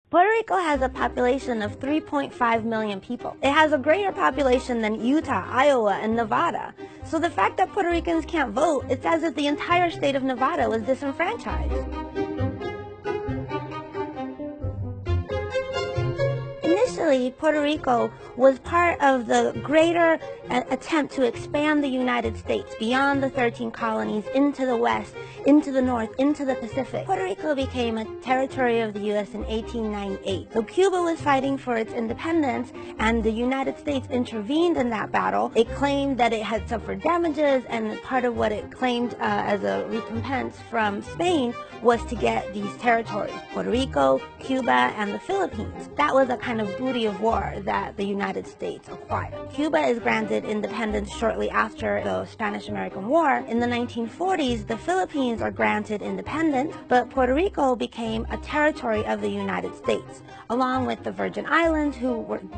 Puerto Rico has a population of 3.5 million people. It has a greater population than Utah, Iowa, and Nevada. So the fact that Puerto Ricans can't vote, it's as if the entire state of Nevada was disenfranchised. Initially, Puerto Rico was part of the greater attempt to expand the United States beyond the 13 colonies into the west, into the north, into the Pacific. Puerto Rico became a territory of the U.S. in 1898. So Cuba was fighting for its independence, and the United States intervened in that battle. It claimed that it had suffered damages, and part of what it claimed as a recompense from Spain was to get these territories, Puerto Rico, Cuba, and the Philippines. That was a kind of booty of war that the United States acquired. Cuba is granted independence shortly after the Spanish-American War. In the 1940s, the Philippines are granted independence, but Puerto Rico became a territory of the United States, along with the Virgin Islands,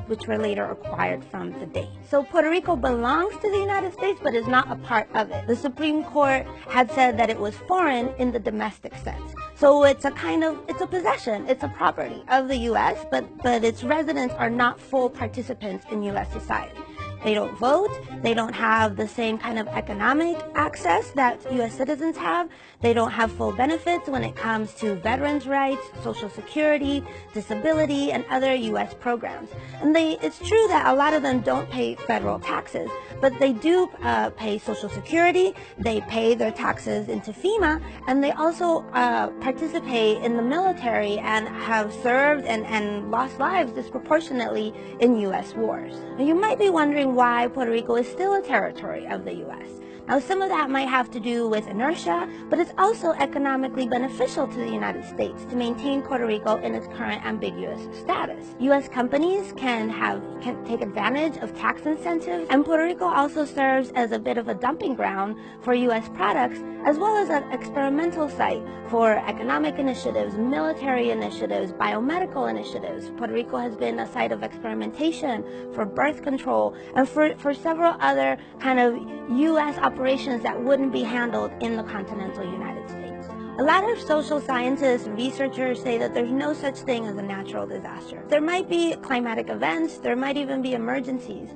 which were later acquired from the Danes. So Puerto Rico belongs to the United States, but is not a part of it. The Supreme Court had said that it was foreign in the domestic sense. So it's a possession, it's a property of the U.S., but its residents are not full participants in U.S. society. They don't vote, they don't have the same kind of economic access that U.S. citizens have, they don't have full benefits when it comes to veterans' rights, Social Security, disability, and other U.S. programs. And it's true that a lot of them don't pay federal taxes, but they do pay Social Security, they pay their taxes into FEMA, and they also participate in the military and have served and lost lives disproportionately in U.S. wars. Now, you might be wondering why Puerto Rico is still a territory of the U.S. Now, some of that might have to do with inertia, but it's also economically beneficial to the United States to maintain Puerto Rico in its current ambiguous status. U.S. companies can take advantage of tax incentives, and Puerto Rico also serves as a bit of a dumping ground for U.S. products, as well as an experimental site for economic initiatives, military initiatives, biomedical initiatives. Puerto Rico has been a site of experimentation for birth control and for several other kind of U.S. operations that wouldn't be handled in the continental United States. A lot of social scientists and researchers say that there's no such thing as a natural disaster. There might be climatic events, there might even be emergencies,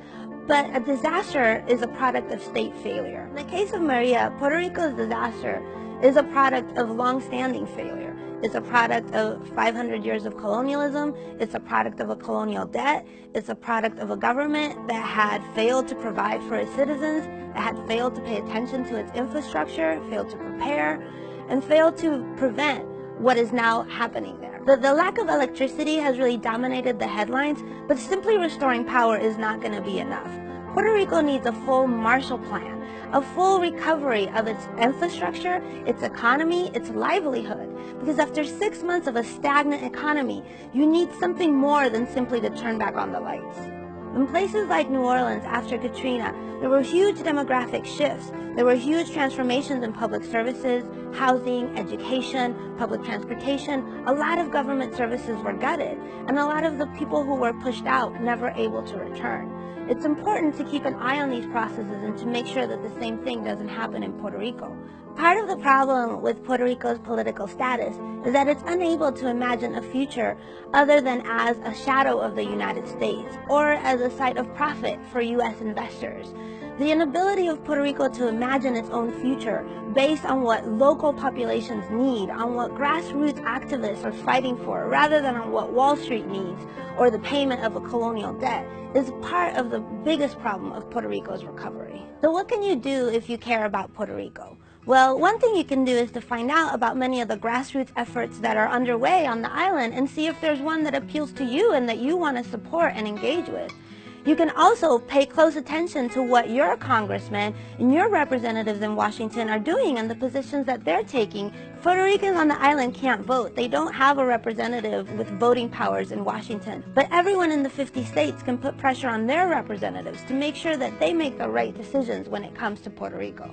but a disaster is a product of state failure. In the case of Maria, Puerto Rico's disaster is a product of long-standing failure. It's a product of 500 years of colonialism, it's a product of a colonial debt, it's a product of a government that had failed to provide for its citizens, that had failed to pay attention to its infrastructure, failed to prepare, and failed to prevent what is now happening there. The lack of electricity has really dominated the headlines, but simply restoring power is not going to be enough. Puerto Rico needs a full Marshall Plan, a full recovery of its infrastructure, its economy, its livelihood. Because after 6 months of a stagnant economy, you need something more than simply to turn back on the lights. In places like New Orleans after Katrina, there were huge demographic shifts. There were huge transformations in public services, housing, education, public transportation. A lot of government services were gutted, and a lot of the people who were pushed out never able to return. It's important to keep an eye on these processes and to make sure that the same thing doesn't happen in Puerto Rico. Part of the problem with Puerto Rico's political status is that it's unable to imagine a future other than as a shadow of the United States or as a site of profit for U.S. investors. The inability of Puerto Rico to imagine its own future based on what local populations need, on what grassroots activists are fighting for, rather than on what Wall Street needs or the payment of a colonial debt, is part of the biggest problem of Puerto Rico's recovery. So what can you do if you care about Puerto Rico? Well, one thing you can do is to find out about many of the grassroots efforts that are underway on the island and see if there's one that appeals to you and that you want to support and engage with. You can also pay close attention to what your congressmen and your representatives in Washington are doing and the positions that they're taking. Puerto Ricans on the island can't vote. They don't have a representative with voting powers in Washington. But everyone in the 50 states can put pressure on their representatives to make sure that they make the right decisions when it comes to Puerto Rico.